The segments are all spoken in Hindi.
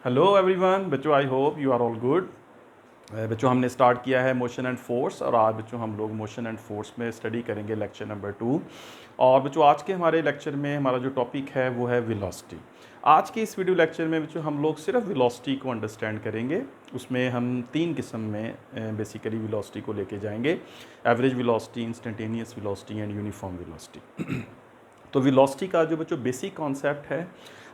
हेलो एवरीवन बच्चों, I hope you are all good. बच्चों, हमने स्टार्ट किया है मोशन एंड फोर्स और आज बच्चों हम लोग मोशन एंड फोर्स में स्टडी करेंगे लेक्चर नंबर 2। और बच्चों आज के हमारे लेक्चर में हमारा जो टॉपिक है वो है वेलोसिटी। आज के इस वीडियो लेक्चर में बच्चों हम लोग सिर्फ वेलोसिटी को अंडरस्टैंड करेंगे। उसमें हम 3 किस्म में बेसिकली वेलोसिटी को लेके जाएंगे: average velocity, instantaneous velocity and uniform velocity. तो वेलोसिटी का जो बच्चों बेसिक कॉन्सेप्ट है,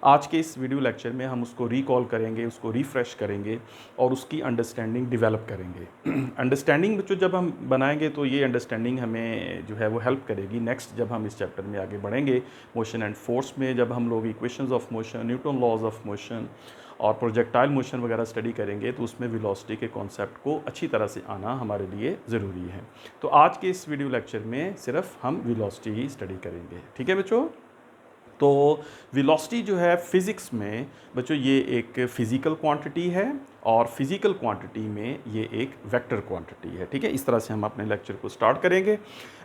आज के इस वीडियो लेक्चर में हम उसको रिकॉल करेंगे, उसको रिफ़्रेश करेंगे और उसकी अंडरस्टैंडिंग डेवलप करेंगे। अंडरस्टैंडिंग बच्चों जब हम बनाएंगे तो ये अंडरस्टैंडिंग हमें जो है वो हेल्प करेगी नेक्स्ट जब हम इस चैप्टर में आगे बढ़ेंगे मोशन एंड फोर्स में, जब हम लोग equations of motion, Newton laws of motion और प्रोजेक्टाइल मोशन वगैरह स्टडी करेंगे तो उसमें वेलोसिटी के कॉन्सेप्ट को अच्छी तरह से आना हमारे लिए ज़रूरी है। तो आज के इस वीडियो लेक्चर में सिर्फ हम वेलोसिटी ही स्टडी करेंगे, ठीक है बच्चों। तो वेलोसिटी जो है फिज़िक्स में बच्चों ये एक फ़िज़िकल क्वांटिटी है और फिज़िकल क्वांटिटी में ये एक वेक्टर क्वांटिटी है, ठीक है। इस तरह से हम अपने लेक्चर को स्टार्ट करेंगे।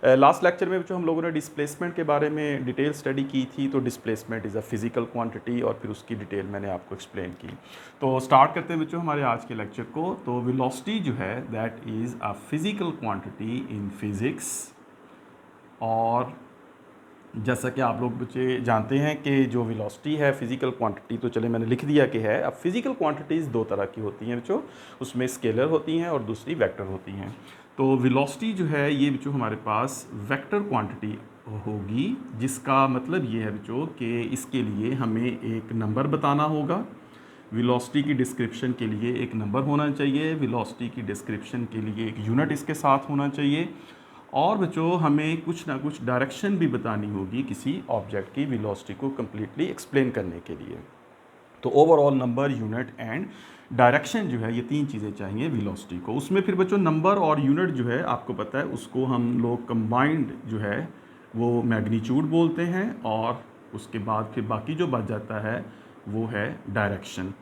लास्ट लेक्चर में बच्चों हम लोगों ने डिस्प्लेसमेंट के बारे में डिटेल स्टडी की थी। तो displacement is a physical quantity और फिर उसकी डिटेल मैंने आपको एक्सप्लेन की। तो स्टार्ट करते हैं बच्चों हमारे आज के लेक्चर को। तो वेलोसिटी जो है that is a physical quantity in physics. और जैसा कि आप लोग बच्चे जानते हैं कि जो वेलोसिटी है फिज़िकल क्वांटिटी, तो चले मैंने लिख दिया कि है। अब फिज़िकल क्वांटिटीज़ दो तरह की होती हैं बच्चों, उसमें स्केलर होती हैं और दूसरी वेक्टर होती हैं। तो वेलोसिटी जो है ये बच्चों हमारे पास वेक्टर क्वांटिटी होगी, जिसका मतलब ये है बच्चों कि इसके लिए हमें एक नंबर बताना होगा। वेलोसिटी की डिस्क्रिप्शन के लिए एक नंबर होना चाहिए, वेलोसिटी की डिस्क्रिप्शन के लिए एक यूनिट इसके साथ होना चाहिए और बच्चों हमें कुछ ना कुछ डायरेक्शन भी बतानी होगी किसी ऑब्जेक्ट की वेलोसिटी को कम्प्लीटली एक्सप्लेन करने के लिए। तो overall number, unit and direction जो है ये 3 चीज़ें चाहिए वेलोसिटी को। उसमें फिर बच्चों नंबर और यूनिट जो है आपको पता है उसको हम लोग कंबाइंड जो है वो मैग्नीट्यूड बोलते हैं और उसके बाद फिर बाकी जो बच जाता है वो है डायरेक्शन।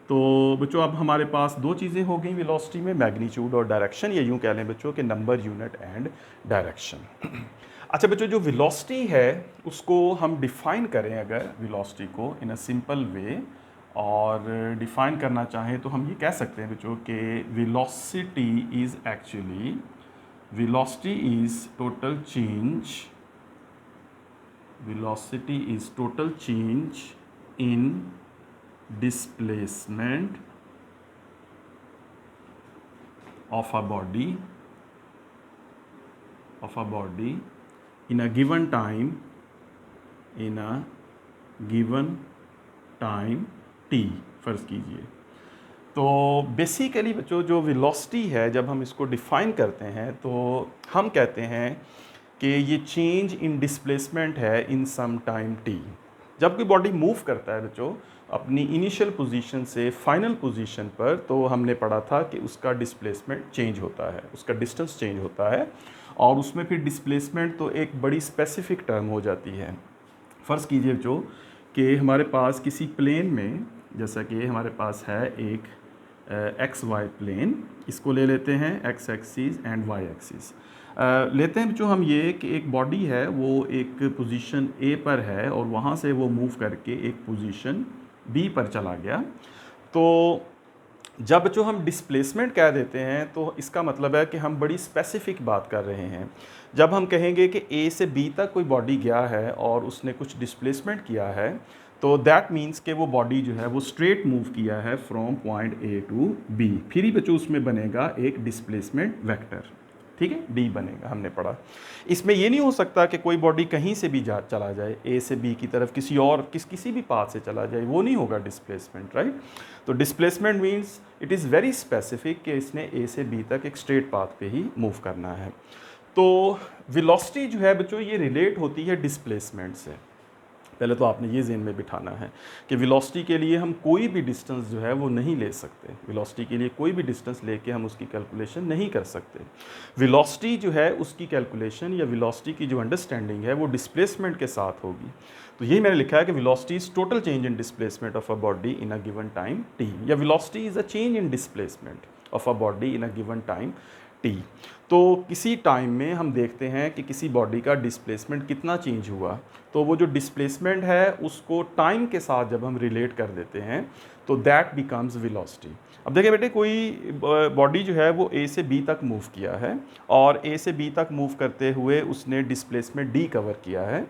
तो बच्चों अब हमारे पास 2 चीज़ें हो गई वेलोसिटी में, मैग्नीट्यूड और डायरेक्शन, या यूँ कह लें बच्चों कि नंबर, यूनिट एंड डायरेक्शन। अच्छा बच्चों, जो वेलोसिटी है उसको हम डिफ़ाइन करें अगर वेलोसिटी को इन अ सिंपल वे और डिफ़ाइन करना चाहें तो हम ये कह सकते हैं बच्चों कि velocity is actually, velocity is total change, velocity is total change in displacement of a body in a given time, in a given time t फ़र्ज़ कीजिए। तो बेसिकली बच्चों जो वेलोसिटी है जब हम इसको डिफ़ाइन करते हैं तो हम कहते हैं कि ये चेंज इन डिस्प्लेसमेंट है इन सम टाइम टी। जब कोई बॉडी मूव करता है बच्चों अपनी इनिशियल पोजीशन से फाइनल पोजीशन पर, तो हमने पढ़ा था कि उसका डिस्प्लेसमेंट चेंज होता है, उसका डिस्टेंस चेंज होता है और उसमें फिर डिस्प्लेसमेंट तो एक बड़ी स्पेसिफिक टर्म हो जाती है। फ़र्ज़ कीजिए बच्चों कि हमारे पास किसी प्लेन में, जैसा कि हमारे पास है एक एक्स वाई प्लेन, इसको ले लेते हैं X axis and Y axis. लेते हैं बच्चों हम ये कि एक बॉडी है वो एक पोजीशन ए पर है और वहाँ से वो मूव करके एक पोजीशन बी पर चला गया। तो जब बच्चों हम डिस्प्लेसमेंट कह देते हैं तो इसका मतलब है कि हम बड़ी स्पेसिफिक बात कर रहे हैं। जब हम कहेंगे कि ए से बी तक कोई बॉडी गया है और उसने कुछ डिस्प्लेसमेंट किया है, तो दैट मीन्स कि वो बॉडी जो है वो स्ट्रेट मूव किया है from point A to B. फिर ही बच्चों उसमें बनेगा एक डिस्प्लेसमेंट वेक्टर, ठीक है, डी बनेगा, हमने पढ़ा। इसमें ये नहीं हो सकता कि कोई बॉडी कहीं से भी चला जाए, ए से बी की तरफ किसी और किसी भी पाथ से चला जाए, वो नहीं होगा डिस्प्लेसमेंट, राइट। तो displacement means it is very specific कि इसने ए से बी तक एक स्ट्रेट पाथ पे ही मूव करना है। तो वेलोसिटी जो है बच्चों ये रिलेट होती है डिस्प्लेसमेंट से। पहले तो आपने ये ज़हन में बिठाना है कि वेलोसिटी के लिए हम कोई भी डिस्टेंस जो है वो नहीं ले सकते। वेलोसिटी के लिए कोई भी डिस्टेंस लेके हम उसकी कैलकुलेशन नहीं कर सकते। वेलोसिटी जो है उसकी कैलकुलेशन या वेलोसिटी की जो अंडरस्टैंडिंग है वो डिस्प्लेसमेंट के साथ होगी। तो यही मैंने लिखा है कि velocity is total change in displacement of a body in a given time T, या velocity is a change in displacement of a body in a given time T. तो किसी टाइम में हम देखते हैं कि किसी बॉडी का डिस्प्लेसमेंट कितना चेंज हुआ, तो वो जो डिस्प्लेसमेंट है उसको टाइम के साथ जब हम रिलेट कर देते हैं तो दैट बिकम्स वेलोसिटी। अब देखिए बेटे, कोई बॉडी जो है वो ए से बी तक मूव किया है और ए से बी तक मूव करते हुए उसने डिस्प्लेसमेंट डी कवर किया है,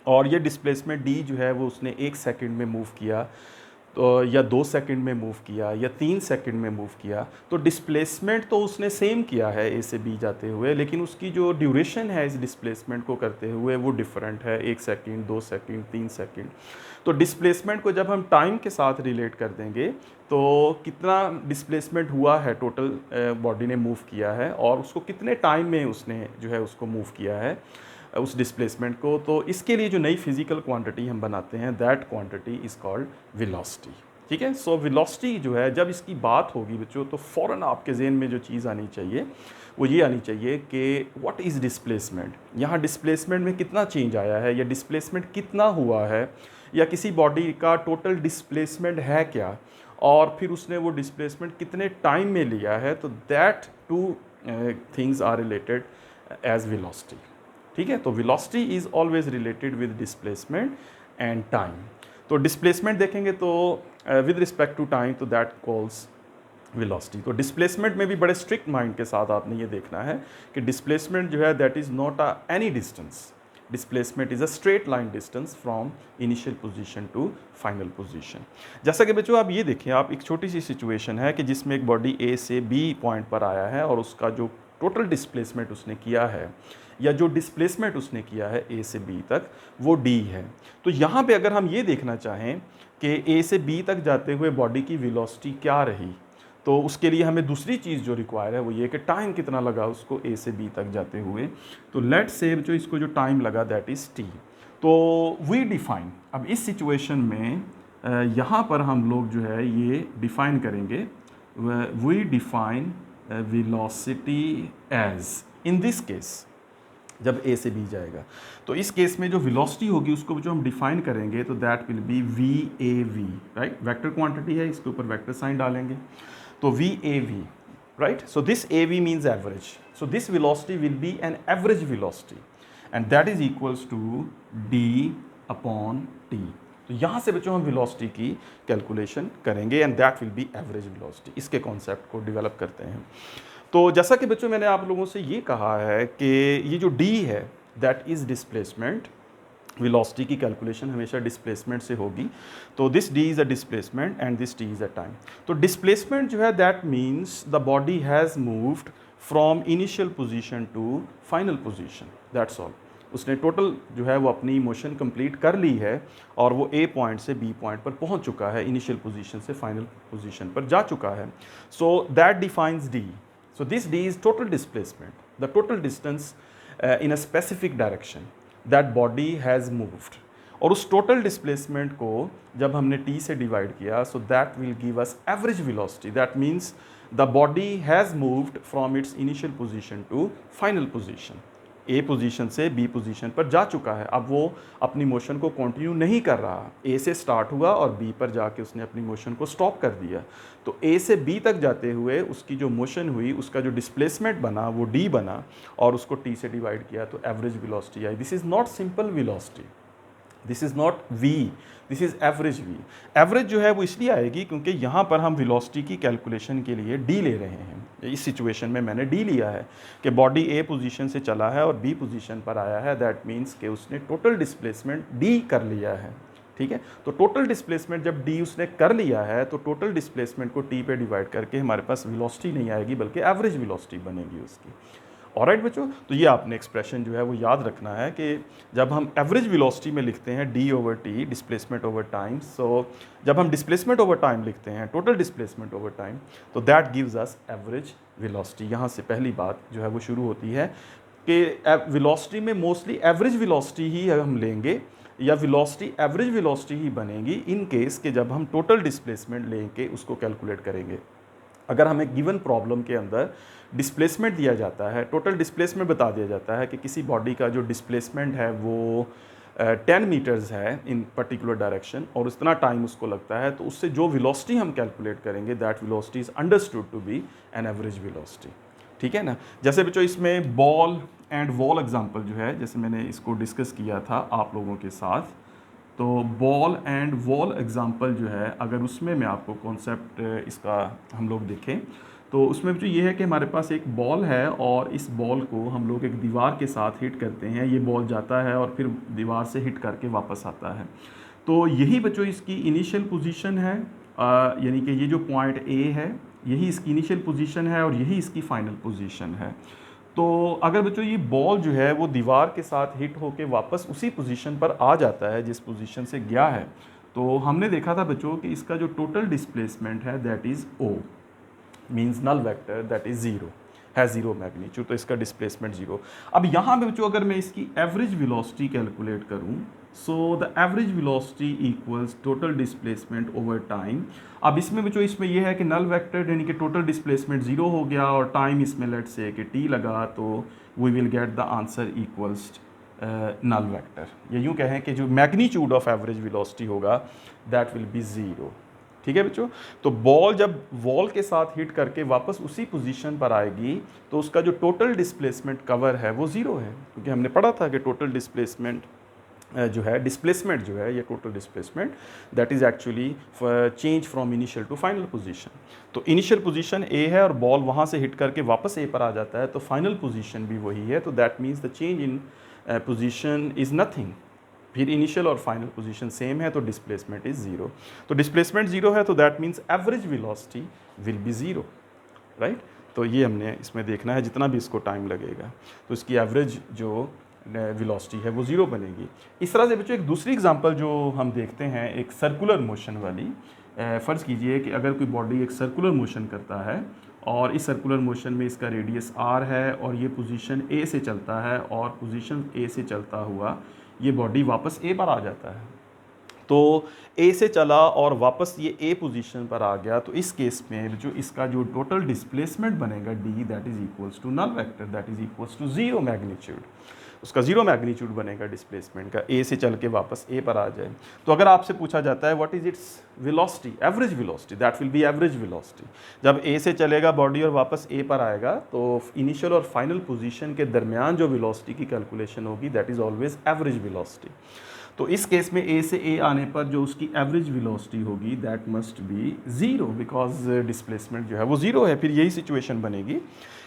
और ये डिस्प्लेसमेंट डी जो है वो उसने 1 सेकंड में मूव किया, तो या 2 सेकंड में मूव किया या 3 सेकंड में मूव किया, तो डिस्प्लेसमेंट तो उसने सेम किया है ए से बी जाते हुए, लेकिन उसकी जो ड्यूरेशन है इस डिस्प्लेसमेंट को करते हुए वो डिफरेंट है, 1 सेकंड, 2 सेकंड, 3 सेकंड। तो डिस्प्लेसमेंट को जब हम टाइम के साथ रिलेट कर देंगे तो कितना डिस्प्लेसमेंट हुआ है टोटल बॉडी ने मूव किया है और उसको कितने टाइम में उसने जो है उसको मूव किया है उस डिस्प्लेसमेंट को, तो इसके लिए जो नई फिजिकल क्वांटिटी हम बनाते हैं that quantity is called velocity. ठीक है, सो वेलोसिटी जो है जब इसकी बात होगी बच्चों तो फ़ौरन आपके ज़हन में जो चीज़ आनी चाहिए वो ये आनी चाहिए कि व्हाट इज़ डिस्प्लेसमेंट, यहाँ डिस्प्लेसमेंट में कितना चेंज आया है या डिस्प्लेसमेंट कितना हुआ है, या किसी बॉडी का टोटल डिस्प्लेसमेंट है क्या, और फिर उसने वो डिस्प्लेसमेंट कितने टाइम में लिया है, तो that two things are related as velocity. ठीक है, तो velocity is always related with displacement and time. तो डिस्प्लेसमेंट देखेंगे तो विद रिस्पेक्ट टू टाइम तो दैट कॉल्स वेलोसिटी। तो डिस्प्लेसमेंट में भी बड़े स्ट्रिक्ट माइंड के साथ आपने ये देखना है कि डिस्प्लेसमेंट जो है that is not a any distance, displacement is a straight line distance from initial position to final position. जैसा कि बच्चों आप ये देखें, आप एक छोटी सी सिचुएशन है कि जिसमें एक बॉडी ए से बी पॉइंट पर आया है और उसका जो टोटल डिस्प्लेसमेंट उसने किया है या जो डिस्प्लेसमेंट उसने किया है ए से बी तक वो डी है। तो यहाँ पे अगर हम ये देखना चाहें कि ए से बी तक जाते हुए बॉडी की वेलोसिटी क्या रही, तो उसके लिए हमें दूसरी चीज़ जो रिक्वायर है वो ये कि टाइम कितना लगा उसको ए से बी तक जाते हुए। तो लेट से जो इसको जो टाइम लगा दैट इज़ टी। तो वी डिफाइन, अब इस सिचुएशन में यहाँ पर हम लोग जो है ये डिफाइन करेंगे, we define velocity as, in this case जब ए से बी जाएगा तो इस केस में जो वेलोसिटी होगी उसको जो हम डिफाइन करेंगे तो that will be V A V, right, vector quantity है, इसके ऊपर वेक्टर साइन डालेंगे तो V A V, right. So this A V means average, so this velocity will be an average velocity and that is equals to D upon T. तो यहाँ से बच्चों हम वेलोसिटी की कैलकुलेशन करेंगे and that will be average velocity. इसके कॉन्सेप्ट को डेवलप करते हैं। तो जैसा कि बच्चों मैंने आप लोगों से ये कहा है कि ये जो डी है दैट इज़ डिस्प्लेसमेंट, वेलोसिटी की कैलकुलेशन हमेशा डिस्प्लेसमेंट से होगी, तो this D is a displacement and this T is a time. तो डिस्प्लेसमेंट जो है that means the body has moved from initial position to final position, that's all. उसने टोटल जो है वो अपनी मोशन कंप्लीट कर ली है और वो ए पॉइंट से बी पॉइंट पर पहुंच चुका है, इनिशियल पोजीशन से फाइनल पोजीशन पर जा चुका है। So that defines D. So this d is total displacement, the total distance in a specific direction that body has moved. और उस total displacement को जब हमने t से divide किया, so that will give us average velocity. That means the body has moved from its initial position to final position. A position से बी पोजीशन पर जा चुका है, अब वो अपनी मोशन को कंटिन्यू नहीं कर रहा, ए से स्टार्ट हुआ और बी पर जाके उसने अपनी मोशन को स्टॉप कर दिया। तो ए से बी तक जाते हुए उसकी जो मोशन हुई उसका जो डिस्प्लेसमेंट बना वो डी बना और उसको टी से डिवाइड किया तो एवरेज वेलोसिटी आई। This is not simple velocity, this is not V, this is average V. Average जो है वो इसलिए आएगी क्योंकि यहाँ पर हम वेलोसिटी की कैलकुलेशन के लिए डी ले रहे हैं। इस सिचुएशन में मैंने डी लिया है कि बॉडी ए पोजीशन से चला है और बी पोजीशन पर आया है, दैट मीन्स कि उसने टोटल डिस्प्लेसमेंट डी कर लिया है। ठीक है, तो टोटल डिस्प्लेसमेंट जब डी उसने कर लिया है तो टोटल डिस्प्लेसमेंट को टी पे डिवाइड करके हमारे पास वेलोसिटी नहीं आएगी बल्कि एवरेज वेलोसिटी बनेगी उसकी। ऑलराइट बच्चों, तो ये आपने एक्सप्रेशन जो है वो याद रखना है कि जब हम एवरेज वेलोसिटी में लिखते हैं D over T, displacement over time, so जब हम डिस्प्लेसमेंट ओवर टाइम लिखते हैं टोटल डिस्प्लेसमेंट ओवर टाइम, तो that gives us average velocity. यहाँ से पहली बात जो है वो शुरू होती है कि वेलोसिटी में मोस्टली एवरेज वेलोसिटी ही हम लेंगे या वेलोसिटी एवरेज वेलोसिटी ही बनेगी इन केस कि जब हम टोटल डिस्प्लेसमेंट लेके उसको कैलकुलेट करेंगे। अगर हमें गिवन प्रॉब्लम के अंदर डिस्प्लेसमेंट दिया जाता है, टोटल डिस्प्लेसमेंट बता दिया जाता है कि किसी बॉडी का जो डिस्प्लेसमेंट है वो 10 मीटर्स है इन पर्टिकुलर डायरेक्शन और इतना टाइम उसको लगता है, तो उससे जो वेलोसिटी हम कैलकुलेट करेंगे that velocity is understood to be an average velocity. ठीक है ना। जैसे बच्चों इसमें बॉल एंड वॉल एग्जांपल जो है, जैसे मैंने इसको डिस्कस किया था आप लोगों के साथ, तो बॉल एंड वॉल एग्जांपल जो है, अगर उसमें मैं आपको कॉन्सेप्ट इसका हम लोग देखें तो उसमें जो ये है कि हमारे पास एक बॉल है और इस बॉल को हम लोग एक दीवार के साथ हिट करते हैं, ये बॉल जाता है और फिर दीवार से हिट करके वापस आता है। तो यही बच्चों इसकी इनिशियल पोजीशन है, यानी कि ये जो पॉइंट ए है यही इसकी इनिशियल पोजीशन है और यही इसकी फाइनल पोजीशन है। तो अगर बच्चों ये बॉल जो है वो दीवार के साथ हिट होके वापस उसी पोजीशन पर आ जाता है जिस पोजीशन से गया है, तो हमने देखा था बच्चों कि इसका जो टोटल डिस्प्लेसमेंट है that is O, means null vector that is zero, है ज़ीरो मैग्नीट्यूड, तो इसका डिस्प्लेसमेंट ज़ीरो। अब यहाँ पे बच्चों अगर मैं इसकी एवरेज वेलोसिटी कैलकुलेट करूँ, so the average velocity equals total displacement over time. अब इसमें बच्चों इसमें यह है कि नल वेक्टर यानी कि टोटल डिस्प्लेसमेंट ज़ीरो हो गया और टाइम इसमें लेट से कि टी लगा, तो we will get the answer equals null vector. ये यूँ कहें कि जो मैग्नीट्यूड ऑफ एवरेज वेलोसिटी होगा दैट विल बी ज़ीरो। ठीक है बच्चों। तो बॉल जब वॉल के साथ हिट करके वापस उसी पोजीशन पर आएगी तो उसका जो टोटल डिस्प्लेसमेंट कवर है वो ज़ीरो है, क्योंकि हमने पढ़ा था कि टोटल डिस्प्लेसमेंट जो है, डिस्प्लेसमेंट जो है, ये total displacement that is actually change from initial to final position. तो इनिशियल पोजीशन ए है और बॉल वहाँ से हिट करके वापस ए पर आ जाता है, तो फाइनल पोजीशन भी वही है, तो that means the change in position is nothing. फिर इनिशियल और फाइनल पोजीशन सेम है तो डिस्प्लेसमेंट इज़ ज़ीरो। तो डिस्प्लेसमेंट ज़ीरो है तो that means average velocity will be zero, right. तो ये हमने इसमें देखना है, जितना भी इसको टाइम लगेगा तो इसकी एवरेज जो वेलोसिटी है वो ज़ीरो बनेगी। इस तरह से बच्चों एक दूसरी एग्जांपल जो हम देखते हैं एक सर्कुलर मोशन वाली, फ़र्ज़ कीजिए कि अगर कोई बॉडी एक सर्कुलर मोशन करता है और इस सर्कुलर मोशन में इसका रेडियस r है और ये पोजीशन a से चलता है और पोजीशन a से चलता हुआ ये बॉडी वापस a पर आ जाता है। तो A से चला और वापस ये A पोजीशन पर आ गया, तो इस केस में जो इसका जो टोटल डिस्प्लेसमेंट बनेगा d that is equals to null vector that is equals to zero magnitude. उसका ज़ीरो मैग्नीट्यूड बनेगा डिस्प्लेसमेंट का, A से चल के वापस A पर आ जाए। तो अगर आपसे पूछा जाता है what is its velocity, average velocity, that will be average velocity. जब A से चलेगा बॉडी और वापस A पर आएगा तो इनिशियल और फाइनल पोजीशन के दरमियान जो वेलोसिटी की कैलकुलेशन होगी that is always average velocity. तो इस केस में A से A आने पर जो उसकी एवरेज वेलोसिटी होगी that must be zero, because displacement जो है वो ज़ीरो है। फिर यही सिचुएशन बनेगी,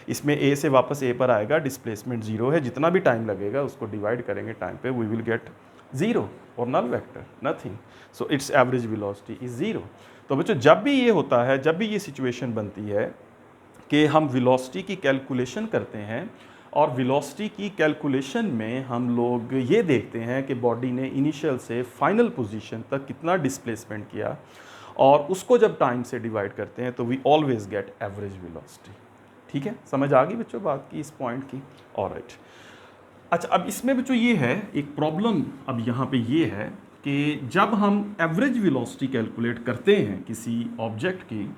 इसमें A से वापस A पर आएगा, डिस्प्लेसमेंट ज़ीरो है, जितना भी टाइम लगेगा उसको डिवाइड करेंगे टाइम पे, वी विल गेट ज़ीरो और null vector nothing, so it's average velocity is zero. तो बच्चों जब भी ये होता है, जब भी ये सिचुएशन बनती है कि हम वेलोसिटी की कैलकुलेशन करते हैं और वेलोसिटी की कैलकुलेशन में हम लोग ये देखते हैं कि बॉडी ने इनिशियल से फाइनल पोजीशन तक कितना डिस्प्लेसमेंट किया और उसको जब टाइम से डिवाइड करते हैं तो we always get average velocity. ठीक है, समझ आ गई बच्चों बात की इस पॉइंट की? ऑलराइट। अच्छा, अब इसमें बच्चों ये है एक प्रॉब्लम, अब यहाँ पे ये है कि जब हम एवरेज वेलोसिटी कैलकुलेट करते हैं किसी ऑब्जेक्ट की,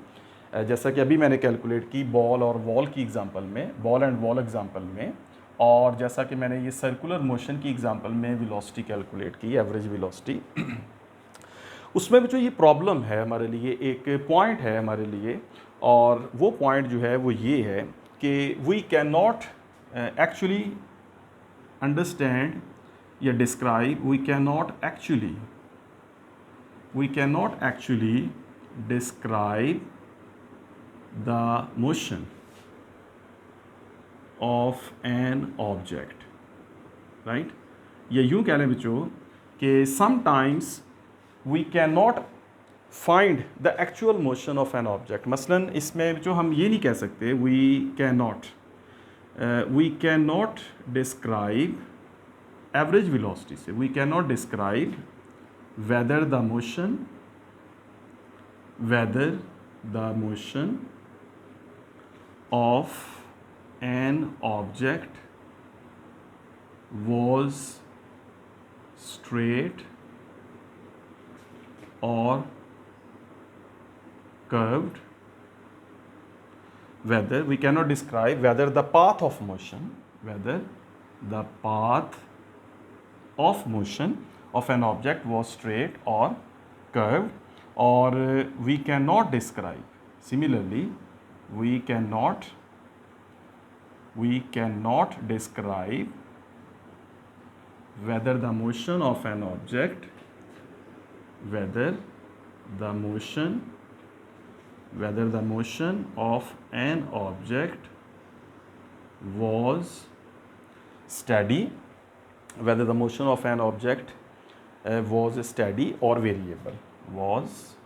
जैसा कि अभी मैंने कैलकुलेट की बॉल और वॉल की एग्जांपल में, बॉल एंड वॉल एग्जांपल में, और जैसा कि मैंने ये सर्कुलर मोशन की एग्जांपल में वेलोसिटी कैलकुलेट की, एवरेज वेलोसिटी, उसमें बच्चों ये प्रॉब्लम है हमारे लिए, एक पॉइंट है हमारे लिए, और वो पॉइंट जो है वो ये है कि we can not actually understand या describe, we can not actually describe the motion of an object, right? या यूँ कह लें बच्चों कि sometimes we cannot find the actual motion of an object। मसलन इसमें बच्चों हम ये नहीं कह सकते we cannot describe average velocity से, we cannot describe whether the motion of an object was straight or curved, whether we cannot describe whether the path of motion of an object was straight or curved, or we cannot describe, similarly we cannot we cannot describe whether the motion of an object was steady, whether the motion of an object was steady or variable, was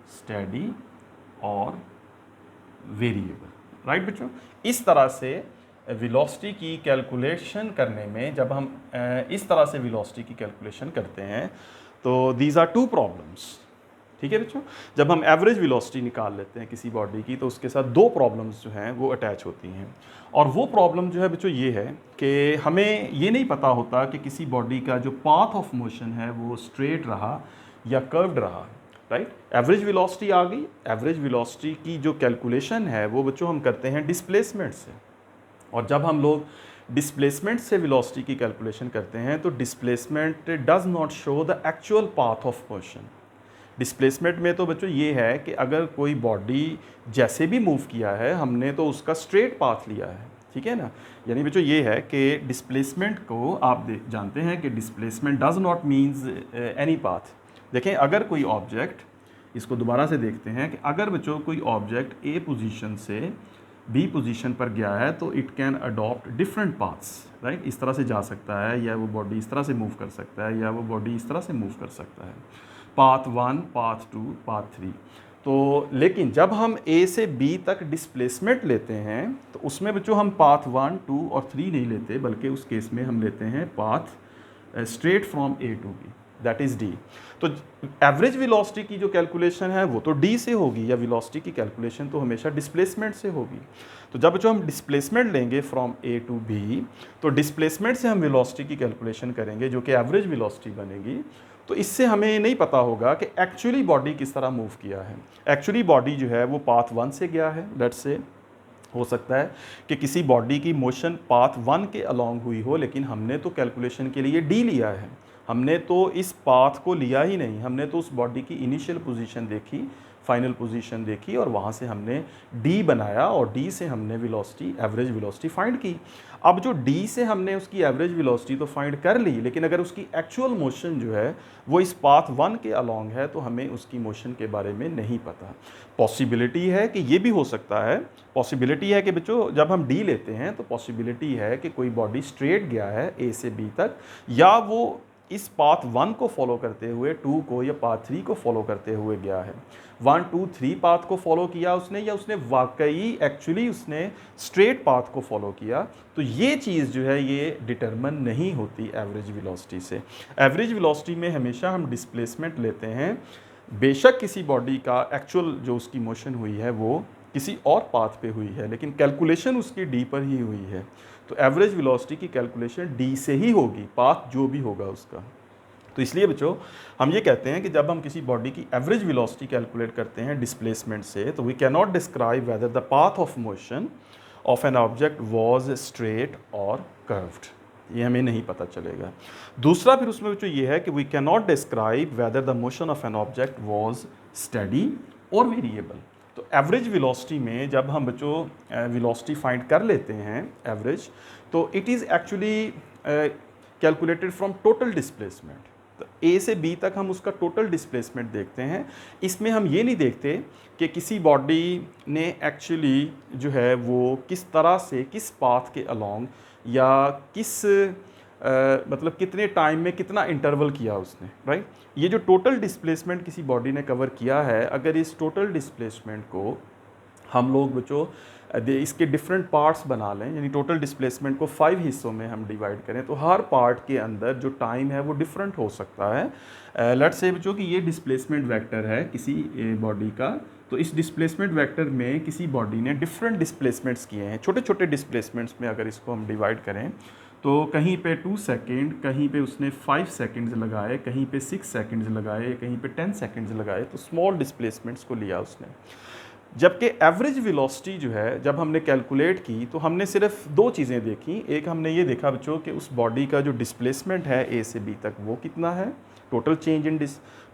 steady or variable, right बच्चों। इस तरह से वेलोसिटी की कैलकुलेशन करने में, जब हम इस तरह से वेलोसिटी की कैलकुलेशन करते हैं तो दीज आर टू प्रॉब्लम्स, ठीक है बच्चों। जब हम एवरेज वेलोसिटी निकाल लेते हैं किसी बॉडी की तो उसके साथ दो प्रॉब्लम्स जो हैं वो अटैच होती हैं, और वो प्रॉब्लम जो है बच्चों ये है कि हमें ये नहीं पता होता कि किसी बॉडी का जो पाथ ऑफ मोशन है वो स्ट्रेट रहा या कर्व्ड रहा, राइट। एवरेज वेलोसिटी आ गई। एवरेज वेलोसिटी की जो कैलकुलेशन है वो बच्चों हम करते हैं डिस्प्लेसमेंट से, और जब हम लोग डिस्प्लेसमेंट से वेलोसिटी की कैलकुलेशन करते हैं तो displacement does not show the actual path of motion. Displacement में तो बच्चों ये है कि अगर कोई बॉडी जैसे भी मूव किया है हमने तो उसका स्ट्रेट पाथ लिया है, ठीक है ना। यानी बच्चों ये है कि डिस्प्लेसमेंट को आप जानते हैं कि displacement does not means any path. देखें, अगर कोई ऑब्जेक्ट, इसको दोबारा से देखते हैं कि अगर बच्चों कोई ऑब्जेक्ट ए पोजीशन से बी पोजीशन पर गया है तो it can adopt different paths, right. इस तरह से जा सकता है, या वो बॉडी इस तरह से मूव कर सकता है, या वो बॉडी इस तरह से मूव कर सकता है, पाथ 1, पाथ 2, पाथ 3। तो लेकिन जब हम ए से बी तक डिस्प्लेसमेंट लेते हैं तो उसमें बच्चों हम पाथ 1, 2 और 3 नहीं लेते, बल्कि उस केस में हम लेते हैं path straight from A to B, that is D. तो एवरेज वेलोसिटी की जो कैलकुलेशन है वो तो डी से होगी, या वेलोसिटी की कैलकुलेशन तो हमेशा डिस्प्लेसमेंट से होगी। तो जब जो हम डिस्प्लेसमेंट लेंगे फ्रॉम ए टू बी तो डिस्प्लेसमेंट से हम वेलोसिटी की कैलकुलेशन करेंगे जो कि एवरेज वेलोसिटी बनेगी। तो इससे हमें नहीं पता होगा कि एक्चुअली बॉडी किस तरह मूव किया है। एक्चुअली बॉडी जो है वो पाथ 1 से गया है, लेट्स से हो सकता है कि किसी बॉडी की मोशन पाथ 1 के अलॉन्ग हुई हो, लेकिन हमने तो कैलकुलेशन के लिए डी लिया है, हमने तो इस पाथ को लिया ही नहीं, हमने तो उस बॉडी की इनिशियल पोजीशन देखी, फाइनल पोजीशन देखी, और वहाँ से हमने डी बनाया, और डी से हमने वेलोसिटी, एवरेज वेलोसिटी फाइंड की। अब जो डी से हमने उसकी एवरेज वेलोसिटी तो फाइंड कर ली, लेकिन अगर उसकी एक्चुअल मोशन जो है वो इस पाथ 1 के अलॉन्ग है तो हमें उसकी मोशन के बारे में नहीं पता। पॉसिबिलिटी है कि ये भी हो सकता है, पॉसिबिलिटी है कि बच्चों जब हम डी लेते हैं तो पॉसिबिलिटी है कि कोई बॉडी स्ट्रेट गया है ए से बी तक, या वो इस पाथ 1 को फॉलो करते हुए 2 को या पाथ 3 को फॉलो करते हुए गया है। 1, 2, 3 पाथ को फॉलो किया उसने, या उसने वाकई एक्चुअली उसने स्ट्रेट पाथ को फॉलो किया। तो ये चीज़ जो है ये डिटरमिन नहीं होती एवरेज वेलोसिटी से। एवरेज वेलोसिटी में हमेशा हम डिस्प्लेसमेंट लेते हैं, बेशक किसी बॉडी का एक्चुअल जो उसकी मोशन हुई है वो किसी और पाथ पे हुई है, लेकिन कैलकुलेशन उसकी डी पर ही हुई है। तो एवरेज वेलोसिटी की कैलकुलेशन डी से ही होगी, पाथ जो भी होगा उसका। तो इसलिए बच्चों हम ये कहते हैं कि जब हम किसी बॉडी की एवरेज वेलोसिटी कैलकुलेट करते हैं डिस्प्लेसमेंट से, तो we can not describe whether the path of motion of an object was straight और कर्व्ड, ये हमें नहीं पता चलेगा। दूसरा फिर उसमें बच्चों ये है कि we can not describe whether the motion of an object was steady और वेरिएबल। तो एवरेज वेलोसिटी में जब हम बच्चों वेलोसिटी फाइंड कर लेते हैं एवरेज, तो it is actually calculated from total displacement. तो ए से बी तक हम उसका टोटल डिस्प्लेसमेंट देखते हैं। इसमें हम ये नहीं देखते कि किसी बॉडी ने एक्चुअली जो है वो किस तरह से, किस पाथ के अलॉन्ग, या किस मतलब कितने टाइम में कितना इंटरवल किया उसने, राइट। ये जो टोटल डिस्प्लेसमेंट किसी बॉडी ने कवर किया है, अगर इस टोटल डिस्प्लेसमेंट को हम लोग बच्चों इसके डिफरेंट पार्ट्स बना लें, यानी टोटल डिस्प्लेसमेंट को 5 हिस्सों में हम डिवाइड करें, तो हर पार्ट के अंदर जो टाइम है वो डिफरेंट हो सकता है। लेट्स से बच्चों कि ये डिस्प्लेसमेंट वेक्टर है किसी बॉडी का, तो इस डिस्प्लेसमेंट वेक्टर में किसी बॉडी ने डिफरेंट डिस्प्लेसमेंट्स किए हैं, छोटे छोटे डिस्प्लेसमेंट्स में अगर इसको हम डिवाइड करें तो कहीं पे 2 सेकेंड, कहीं पे उसने 5 सेकेंड्स लगाए, कहीं पे 6 सेकेंड्स लगाए, कहीं पे 10 सेकेंड्स लगाए, तो स्मॉल डिस्प्लेसमेंट्स को लिया उसने। जबकि एवरेज वेलोसिटी जो है जब हमने कैलकुलेट की तो हमने सिर्फ 2 चीज़ें देखी। एक हमने ये देखा बच्चों कि उस बॉडी का जो डिस्प्लेसमेंट है ए से बी तक वो कितना है, टोटल चेंज इन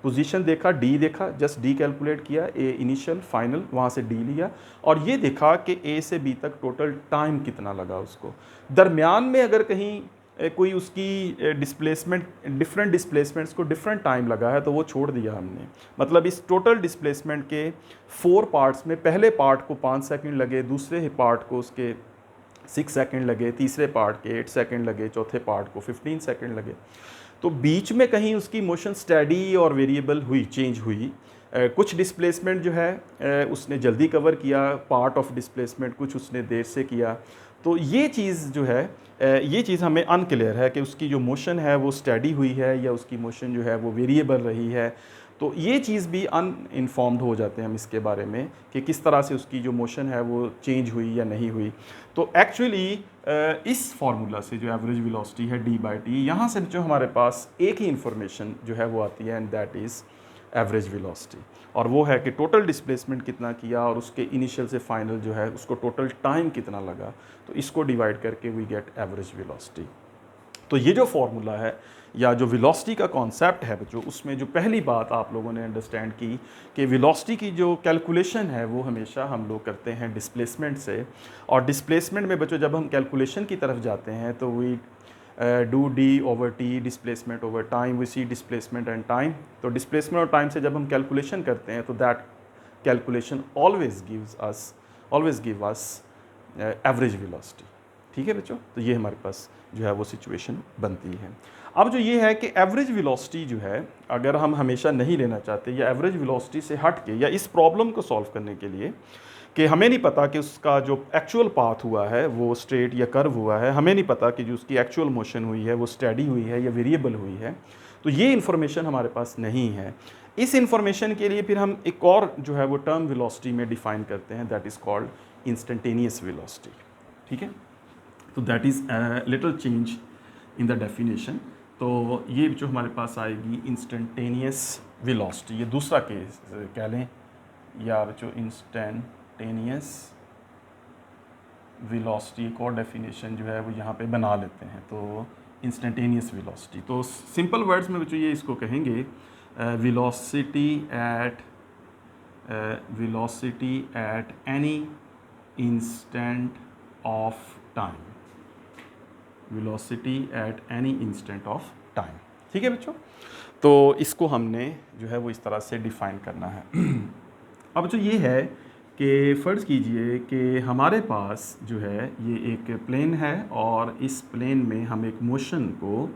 पोजीशन देखा, डी देखा, जस्ट डी कैलकुलेट किया, ए इनिशियल फाइनल वहाँ से डी लिया, और ये देखा कि ए से बी तक टोटल टाइम कितना लगा उसको। दरमियान में अगर कहीं कोई उसकी डिस्प्लेसमेंट, डिफरेंट डिस्प्लेसमेंट्स को डिफरेंट टाइम लगा है तो वो छोड़ दिया हमने। मतलब इस टोटल डिस्प्लेसमेंट के 4 पार्ट्स में पहले पार्ट को 5 सेकंड लगे, दूसरे पार्ट को उसके 6 सेकंड लगे, तीसरे पार्ट के 8 सेकंड लगे, चौथे पार्ट को 15 सेकंड लगे। तो बीच में कहीं उसकी मोशन स्टेडी और वेरिएबल हुई, चेंज हुई। कुछ डिस्प्लेसमेंट जो है उसने जल्दी कवर किया, पार्ट ऑफ डिस्प्लेसमेंट कुछ उसने देर से किया। तो ये चीज़ जो है ये चीज़ हमें अनक्लियर है कि उसकी जो मोशन है वो स्टेडी हुई है या उसकी मोशन जो है वो वेरिएबल रही है। तो ये चीज़ भी अनइन्फॉर्म्ड हो जाते हैं हम इसके बारे में कि किस तरह से उसकी जो मोशन है वो चेंज हुई या नहीं हुई। तो एक्चुअली इस फार्मूला से जो एवरेज वेलोसिटी है d/t, यहाँ से जो हमारे पास एक ही इन्फॉर्मेशन जो है वो आती है, and that is average velocity. और वो है कि टोटल डिस्प्लेसमेंट कितना किया और उसके इनिशियल से फाइनल जो है उसको टोटल टाइम कितना लगा, तो इसको डिवाइड करके वी गेट एवरेज वेलोसिटी। तो ये जो फार्मूला है या जो वेलोसिटी का कॉन्सेप्ट है बच्चों, उसमें जो पहली बात आप लोगों ने अंडरस्टैंड की कि वेलोसिटी की जो कैलकुलेशन है वो हमेशा हम लोग करते हैं डिस्प्लेसमेंट से। और डिस्प्लेसमेंट में बच्चों जब हम कैलकुलेशन की तरफ जाते हैं तो we do d/t, displacement over time, we see displacement and time. तो डिस्प्लेसमेंट और टाइम से जब हम कैलकुलेशन करते हैं तो that calculation always give us average velocity. ठीक है बच्चों, तो ये हमारे पास जो है वो सिचुएशन बनती है। अब जो ये है कि एवरेज वेलोसिटी जो है अगर हम हमेशा नहीं लेना चाहते, या एवरेज वेलोसिटी से हट के, या इस प्रॉब्लम को सॉल्व करने के लिए कि हमें नहीं पता कि उसका जो एक्चुअल पाथ हुआ है वो स्ट्रेट या कर्व हुआ है, हमें नहीं पता कि जो उसकी एक्चुअल मोशन हुई है वो स्टेडी हुई है या वेरिएबल हुई है, तो ये इन्फॉर्मेशन हमारे पास नहीं है। इस इन्फॉर्मेशन के लिए फिर हम एक और जो है वो टर्म वेलोसिटी में डिफाइन करते हैं, that is called instantaneous velocity. ठीक है, तो that is little change in the definition. तो ये जो हमारे पास आएगी इंस्टेंटेनियस वेलोसिटी, ये दूसरा केस कह लें, या बच्चों इंस्टेंटेनियस वेलोसिटी एक और डेफिनेशन जो है वो यहाँ पे बना लेते हैं। तो इंस्टेंटेनियस वेलोसिटी, तो सिंपल वर्ड्स में बच्चों ये इसको कहेंगे velocity at any instant of time, velocity at any instant of time. ठीक है बच्चों, तो इसको हमने जो है वो इस तरह से डिफाइन करना है। अब जो ये है कि फ़र्ज़ कीजिए कि हमारे पास जो है ये एक प्लेन है और इस प्लेन में हम एक मोशन को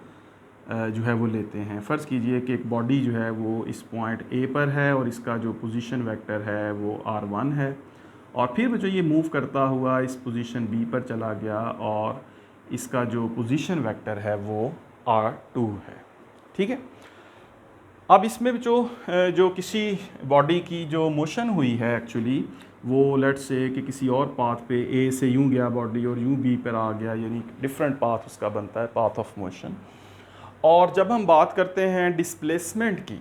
जो है वो लेते हैं। फ़र्ज़ कीजिए कि एक बॉडी जो है वो इस पॉइंट ए पर है और इसका जो पोजीशन वेक्टर है वो r1 है, और फिर जो ये मूव करता हुआ इस पोजीशन बी पर चला गया और इसका जो पोजीशन वेक्टर है वो r2 है। ठीक है, अब इसमें जो किसी बॉडी की जो मोशन हुई है एक्चुअली वो लेट्स से कि किसी और पाथ पे ए से यूं गया बॉडी और यूं बी पर आ गया, यानी डिफरेंट पाथ उसका बनता है, पाथ ऑफ मोशन। और जब हम बात करते हैं डिस्प्लेसमेंट की,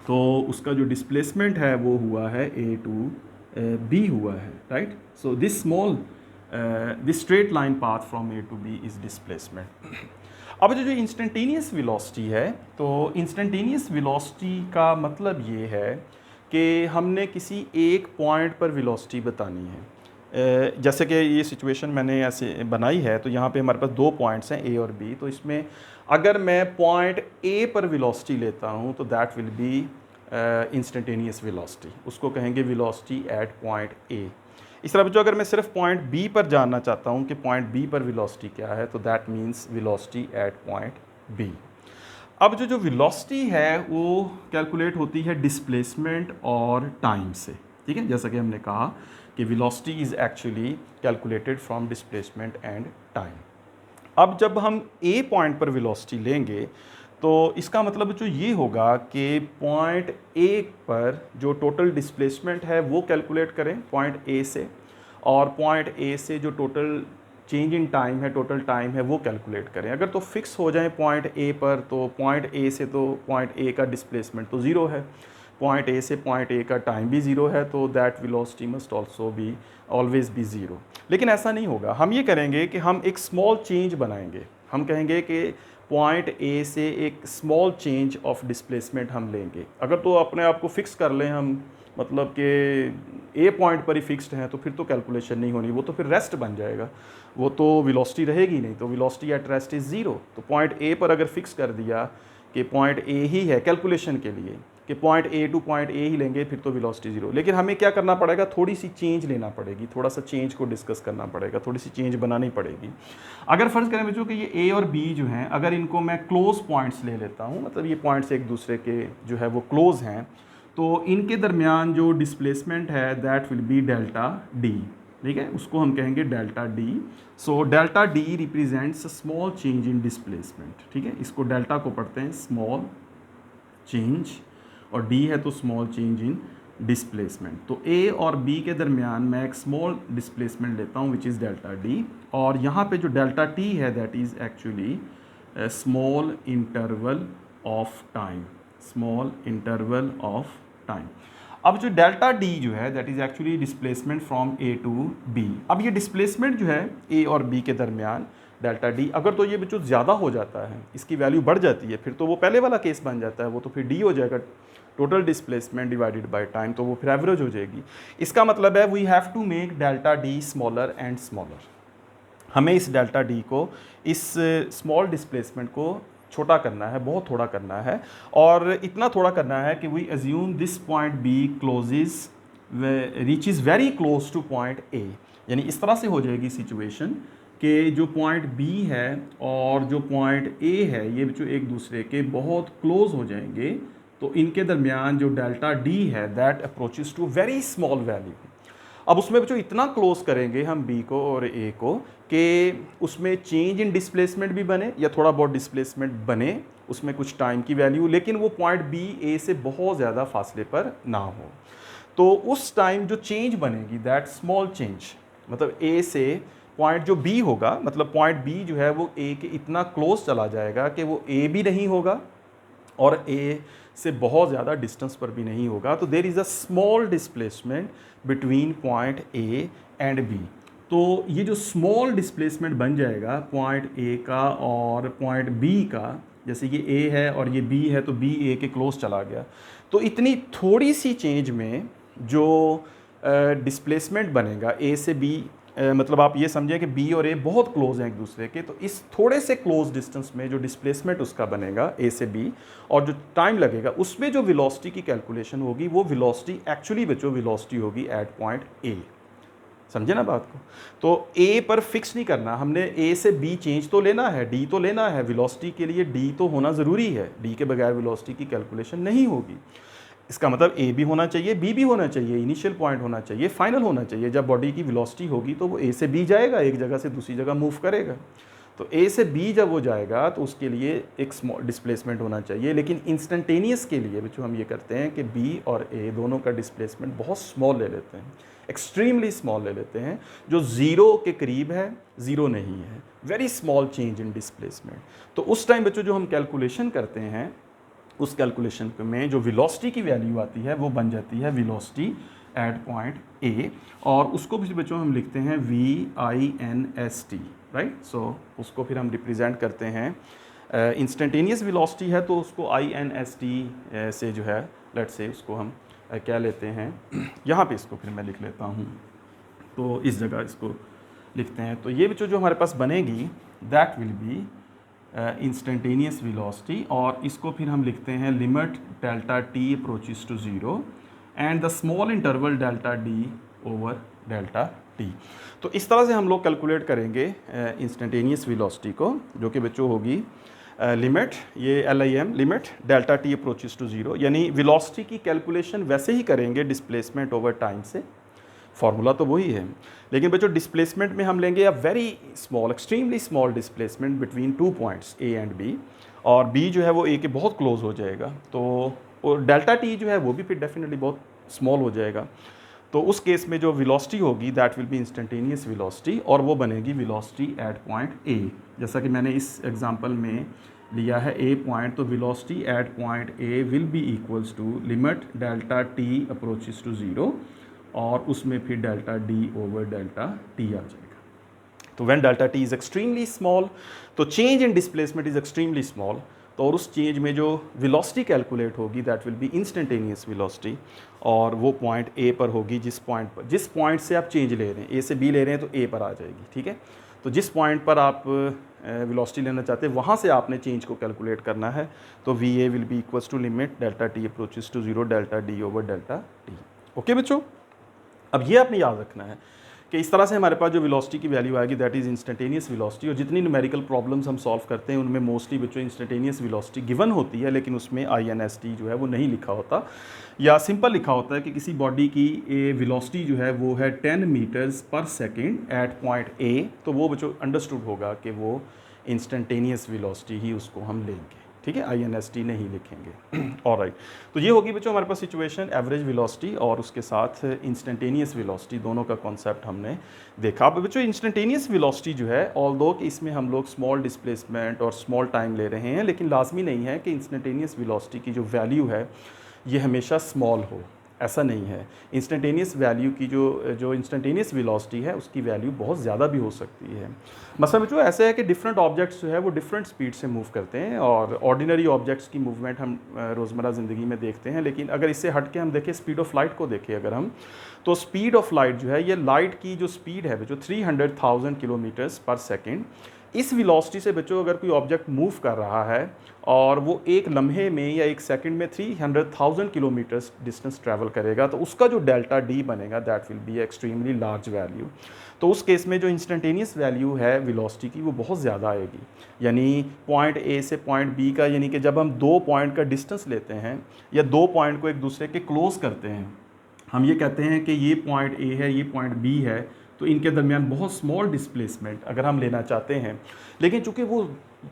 तो उसका जो डिस्प्लेसमेंट है वो हुआ है ए टू बी हुआ है, right. So this small this straight line path from A to B is displacement. अब जो इंस्टेंटेनियस वेलोसिटी है, तो इंस्टेंटेनियस वेलोसिटी का मतलब ये है कि हमने किसी एक पॉइंट पर वेलोसिटी बतानी है। जैसे कि ये सिचुएशन मैंने ऐसे बनाई है, तो यहाँ पे हमारे पास 2 पॉइंट्स हैं ए और बी। तो इसमें अगर मैं पॉइंट ए पर वेलोसिटी लेता हूँ तो that will be instantaneous velocity, उसको कहेंगे वेलोसिटी एट पॉइंट ए। इस तरह जो अगर मैं सिर्फ पॉइंट बी पर जानना चाहता हूँ कि पॉइंट बी पर वेलोसिटी क्या है, तो that means velocity at point B. अब जो वेलोसिटी है वो कैलकुलेट होती है डिस्प्लेसमेंट और टाइम से। ठीक है, जैसा कि हमने कहा कि velocity is actually calculated from displacement and time. अब जब हम ए पॉइंट पर वेलोसिटी लेंगे तो इसका मतलब जो ये होगा कि पॉइंट ए पर जो टोटल डिस्प्लेसमेंट है वो कैलकुलेट करें पॉइंट ए से, और पॉइंट ए से जो टोटल चेंज इन टाइम है, टोटल टाइम है, वो कैलकुलेट करें। अगर तो फिक्स हो जाए पॉइंट ए पर, तो पॉइंट ए से तो पॉइंट ए का डिस्प्लेसमेंट तो ज़ीरो है, पॉइंट ए से पॉइंट ए का टाइम भी ज़ीरो है, तो that velocity must also be always be zero. लेकिन ऐसा नहीं होगा, हम ये करेंगे कि हम एक स्मॉल चेंज बनाएंगे। हम कहेंगे कि पॉइंट ए से एक स्मॉल चेंज ऑफ डिस्प्लेसमेंट हम लेंगे। अगर तो अपने आप को फिक्स कर लें हम, मतलब कि ए पॉइंट पर ही फिक्स्ड हैं, तो फिर तो कैलकुलेशन नहीं होनी, वो तो फिर रेस्ट बन जाएगा, वो तो वेलोसिटी रहेगी नहीं, तो velocity at rest is zero. तो पॉइंट ए पर अगर फिक्स कर दिया कि पॉइंट ए ही है कैलकुलेशन के लिए, कि point A to point A ही लेंगे, फिर तो वेलोसिटी ज़ीरो। लेकिन हमें क्या करना पड़ेगा, थोड़ी सी चेंज लेना पड़ेगी, थोड़ा सा चेंज को डिस्कस करना पड़ेगा, थोड़ी सी चेंज बनानी पड़ेगी। अगर फ़र्ज़ करें बच्चों कि ये ए और बी जो हैं, अगर इनको मैं क्लोज पॉइंट्स ले लेता हूँ, मतलब ये पॉइंट्स एक दूसरे के जो है वो क्लोज हैं, तो इनके दरमियान जो डिस्प्लेसमेंट है that will B delta D, ठीक है, उसको हम कहेंगे delta D. So delta D represents small change in displacement, ठीक है, इसको डेल्टा को पढ़ते हैं स्मॉल चेंज, और डी है तो स्मॉल चेंज इन डिस्प्लेसमेंट। तो ए और बी के दरमियान मैं एक स्मॉल डिस्प्लेसमेंट लेता हूँ विच इज़ डेल्टा डी, और यहाँ पे जो डेल्टा टी है that is actually small interval of time, small interval of time. अब जो डेल्टा डी जो है that is actually displacement from A to B. अब ये डिस्प्लेसमेंट जो है ए और बी के दरमियान डेल्टा डी, अगर तो ये बच्चों ज़्यादा हो जाता है, इसकी वैल्यू बढ़ जाती है, फिर तो वो पहले वाला केस बन जाता है, वो तो फिर डी हो जाएगा, total displacement divided by time, तो वो फिर एवरेज हो जाएगी। इसका मतलब है we have to make delta D smaller and smaller. हमें इस डेल्टा डी को, इस स्मॉल डिस्प्लेसमेंट को छोटा करना है, बहुत थोड़ा करना है, और इतना थोड़ा करना है कि we assume this point B closes reaches very close to point A. यानी इस तरह से हो जाएगी सिचुएशन कि जो पॉइंट बी है और जो पॉइंट ए है ये जो एक दूसरे के बहुत क्लोज हो जाएंगे, तो इनके दरमियान जो डेल्टा डी है that approaches to very small value. अब उसमें बच्चों इतना क्लोज करेंगे हम बी को और ए को कि उसमें चेंज इन डिस्प्लेसमेंट भी बने या थोड़ा बहुत डिस्प्लेसमेंट बने, उसमें कुछ टाइम की वैल्यू, लेकिन वो पॉइंट बी ए से बहुत ज़्यादा फासले पर ना हो। तो उस टाइम जो चेंज बनेगी दैट स्मॉल चेंज, मतलब ए से पॉइंट जो बी होगा, मतलब पॉइंट बी जो है वो ए के इतना क्लोज चला जाएगा कि वो ए भी नहीं होगा और ए से बहुत ज़्यादा डिस्टेंस पर भी नहीं होगा। तो there is a small displacement between point A and B. तो ये जो स्मॉल डिस्प्लेसमेंट बन जाएगा पॉइंट ए का और पॉइंट बी का, जैसे ये ए है और ये बी है, तो बी ए के क्लोज चला गया, तो इतनी थोड़ी सी चेंज में जो डिस्प्लेसमेंट बनेगा ए से बी, मतलब आप ये समझें कि बी और ए बहुत क्लोज हैं एक दूसरे के, तो इस थोड़े से क्लोज डिस्टेंस में जो डिस्प्लेसमेंट उसका बनेगा ए से बी और जो टाइम लगेगा उसमें जो वेलोसिटी की कैलकुलेशन होगी, वो वेलोसिटी एक्चुअली बच्चों वेलोसिटी होगी एट पॉइंट ए। समझे ना बात को? तो ए पर फिक्स नहीं करना हमने, ए से बी चेंज तो लेना है, डी तो लेना है, वेलोसिटी के लिए डी तो होना ज़रूरी है, डी के बगैर वेलोसिटी की कैलकुलेशन नहीं होगी। इसका मतलब ए भी होना चाहिए, बी भी होना चाहिए, इनिशियल पॉइंट होना चाहिए, फाइनल होना चाहिए। जब बॉडी की वेलोसिटी होगी तो वो ए से बी जाएगा, एक जगह से दूसरी जगह मूव करेगा। तो ए से बी जब वो जाएगा तो उसके लिए एक स्मॉल डिस्प्लेसमेंट होना चाहिए, लेकिन इंस्टेंटेनियस के लिए जो हम ये करते हैं कि बी और ए दोनों का डिस्प्लेसमेंट बहुत स्मॉल ले लेते हैं, एक्सट्रीमली स्मॉल ले लेते हैं, जो ज़ीरो के करीब है, ज़ीरो नहीं है, very small change in displacement. तो उस टाइम बच्चों जो हम कैलकुलेशन करते हैं, उस कैलकुलेशन में जो वेलोसिटी की वैल्यू आती है वो बन जाती है वेलोसिटी एट पॉइंट ए, और उसको भी बच्चों हम लिखते हैं VINST, राइट। सो उसको फिर हम रिप्रेजेंट करते हैं, इंस्टेंटेनियस वेलोसिटी है तो उसको INST से जो है लेट से उसको हम क्या लेते हैं, यहाँ पे इसको फिर मैं लिख लेता हूँ, तो इस जगह इसको लिखते हैं। तो ये बच्चों जो हमारे पास बनेगी that will be instantaneous velocity, और इसको फिर हम लिखते हैं limit delta T approaches to zero and the small interval delta D over delta T. तो इस तरह से हम लोग कैलकुलेट करेंगे इंस्टेंटेनियस वेलोसिटी को, जो कि बच्चों होगी लिमिट, ये LIM limit delta T approaches to zero, यानी वेलोसिटी की कैलकुलेशन वैसे ही करेंगे डिस्प्लेसमेंट ओवर टाइम से, फार्मूला तो वही है, लेकिन बच्चों डिस्प्लेसमेंट में हम लेंगे a very small, extremely small displacement between two points A and B, और बी जो है वो ए के बहुत क्लोज हो जाएगा, तो और डेल्टा टी जो है वो भी फिर डेफिनेटली बहुत स्मॉल हो जाएगा। तो उस केस में जो वेलोसिटी होगी that will be instantaneous velocity, और वो बनेगी वेलोसिटी एट पॉइंट ए। जैसा कि मैंने इस एग्जांपल में लिया है ए पॉइंट, तो velocity at point A will be equals to limit delta T approaches to zero, और उसमें फिर delta D over delta T आ जाएगा। तो when delta T is extremely small, तो change in displacement is extremely small, तो और उस चेंज में जो वेलोसिटी कैलकुलेट होगी that will be instantaneous velocity, और वो पॉइंट ए पर होगी, जिस पॉइंट से आप चेंज ले रहे हैं, ए से बी ले रहे हैं तो ए पर आ जाएगी, ठीक है। तो जिस पॉइंट पर आप वेलोसिटी लेना चाहते हैं वहाँ से आपने चेंज को कैलकुलेट करना है। तो V A will be equals to limit delta T approaches to 0 delta D over delta T. Okay बच्चों, अब ये आपने याद रखना है कि इस तरह से हमारे पास जो वेलोसिटी की वैल्यू आएगी दैट इज़ इंस्टेंटेनियस वेलोसिटी। और जितनी न्यूमेरिकल प्रॉब्लम्स हम सॉल्व करते हैं उनमें मोस्टली बच्चों इंस्टेंटेनियस वेलोसिटी गिवन होती है, लेकिन उसमें INST जो है वो नहीं लिखा होता, या सिंपल लिखा होता है कि किसी बॉडी की वेलोसिटी जो है वो है 10 मीटर्स पर सेकेंड एट पॉइंट ए, तो वो बच्चों अंडरस्टूड होगा कि वो इंस्टेंटेनियस वेलोसिटी ही उसको हम लेंगे, ठीक है, INST नहीं लिखेंगे। ऑलराइट, तो ये होगी बच्चों हमारे पास सिचुएशन एवरेज वेलोसिटी और उसके साथ इंस्टेंटेनियस वेलोसिटी, दोनों का कॉन्सेप्ट हमने देखा। अब बच्चों इंस्टेंटेनियस वेलोसिटी जो है, ऑल्दो कि इसमें हम लोग स्मॉल डिस्प्लेसमेंट और स्मॉल टाइम ले रहे हैं, लेकिन लाजमी नहीं है कि इंस्टेंटेनियस वेलोसिटी की जो वैल्यू है ये हमेशा स्मॉल हो, ऐसा नहीं है। इंस्टेंटेनियस वैल्यू की जो इंस्टेंटेनियस वेलोसिटी है उसकी वैल्यू बहुत ज़्यादा भी हो सकती है। मतलब बच्चों ऐसे है कि डिफरेंट ऑब्जेक्ट्स जो है वो डिफरेंट स्पीड से मूव करते हैं, और ऑर्डिनरी ऑब्जेक्ट्स की मूवमेंट हम रोज़मर्रा ज़िंदगी में देखते हैं, लेकिन अगर इससे हट के हम देखें स्पीड ऑफ लाइट को देखें अगर हम, तो स्पीड ऑफ लाइट जो है, ये लाइट की जो स्पीड है बच्चों 300,000 किलोमीटर्स पर सेकेंड। इस वेलोसिटी से बच्चों अगर कोई ऑब्जेक्ट मूव कर रहा है और वो एक लम्हे में या एक सेकंड में 300,000 किलोमीटर्स डिस्टेंस ट्रैवल करेगा, तो उसका जो डेल्टा डी बनेगा that will be extremely large value. तो उस केस में जो इंस्टेंटेनियस वैल्यू है वेलोसिटी की वो बहुत ज़्यादा आएगी, यानी पॉइंट ए से पॉइंट बी का, यानी कि जब हम दो पॉइंट का डिस्टेंस लेते हैं या दो पॉइंट को एक दूसरे के क्लोज करते हैं, हम ये कहते हैं कि ये पॉइंट ए है, ये पॉइंट बी है, तो इनके दरमियान बहुत स्मॉल डिस्प्लेसमेंट अगर हम लेना चाहते हैं, लेकिन चूंकि वो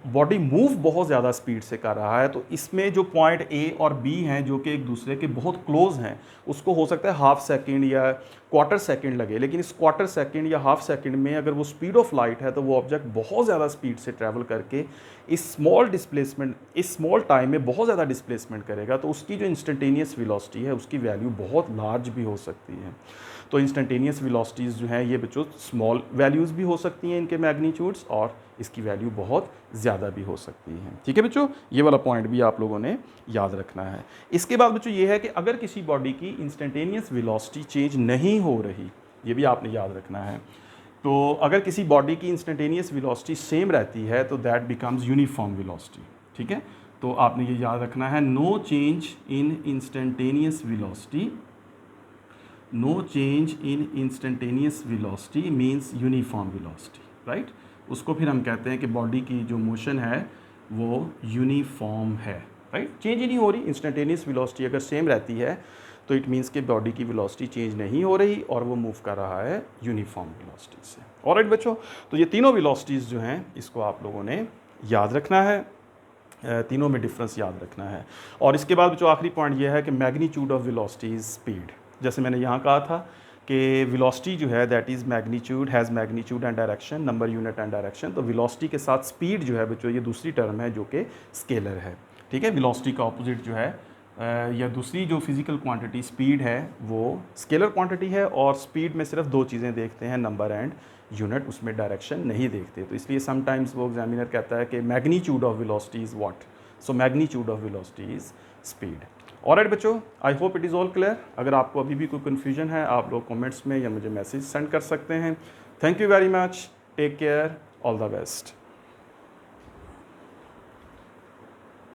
बॉडी मूव बहुत ज़्यादा स्पीड से कर रहा है, तो इसमें जो पॉइंट ए और बी हैं जो कि एक दूसरे के बहुत क्लोज हैं, उसको हो सकता है हाफ सेकंड या क्वार्टर सेकंड लगे, लेकिन इस क्वार्टर सेकंड या हाफ सेकंड में अगर वो स्पीड ऑफ लाइट है तो वो ऑब्जेक्ट बहुत ज़्यादा स्पीड से ट्रैवल करके इस स्मॉल डिस्प्लेसमेंट, इस स्मॉल टाइम में बहुत ज़्यादा डिस्प्लेसमेंट करेगा, तो उसकी जो इंस्टेंटेनियस वेलोसिटी है उसकी वैल्यू बहुत लार्ज भी हो सकती है। तो इंस्टेंटेनियस वेलोसिटीज़ जो हैं ये बच्चों स्मॉल वैल्यूज़ भी हो सकती हैं इनके मैग्नीट्यूड्स, और इसकी वैल्यू बहुत ज़्यादा भी हो सकती है, ठीक है बच्चों, ये वाला पॉइंट भी आप लोगों ने याद रखना है। इसके बाद बच्चों ये है कि अगर किसी बॉडी की इंस्टेंटेनियस वेलोसिटी चेंज नहीं हो रही, ये भी आपने याद रखना है, तो अगर किसी बॉडी की इंस्टेंटेनियस वेलोसिटी सेम रहती है तो दैट बिकम्स यूनिफॉर्म वेलोसिटी, ठीक है। तो आपने ये याद रखना है, no change in instantaneous velocity, no change in instantaneous velocity means uniform velocity, right. उसको फिर हम कहते हैं कि बॉडी की जो मोशन है वो यूनिफॉर्म है, राइट, चेंज ही नहीं हो रही। इंस्टेंटेनियस वेलोसिटी अगर सेम रहती है तो इट मीन्स कि बॉडी की वेलोसिटी चेंज नहीं हो रही और वो मूव कर रहा है यूनिफॉर्म वेलोसिटी से। ऑलराइट बच्चों, तो ये तीनों वेलोसिटीज़ जो हैं इसको आप लोगों ने याद रखना है, तीनों में डिफरेंस याद रखना है। और इसके बाद बच्चों आखिरी पॉइंट ये है कि magnitude of velocity is speed. जैसे मैंने यहाँ कहा था कि वेलोसिटी जो है that is magnitude, has magnitude and direction, number unit and direction. तो वेलोसिटी के साथ स्पीड जो है बच्चों ये दूसरी टर्म है जो कि स्केलर है, ठीक है। वेलोसिटी का ऑपोजिट जो है या दूसरी जो फिज़िकल क्वांटिटी स्पीड है वो स्केलर क्वांटिटी है, और स्पीड में सिर्फ दो चीज़ें देखते हैं, नंबर एंड यूनिट, उसमें डायरेक्शन नहीं देखते। तो इसलिए समटाइम्स वो एग्जामिनर कहता है कि magnitude of velocity is what, so magnitude of velocity is speed. Alright बच्चों, I hope it is all clear. अगर आपको अभी भी कोई कन्फ्यूजन है आप लोग कमेंट्स में या मुझे मैसेज सेंड कर सकते हैं। Thank you very much, take care, all the best.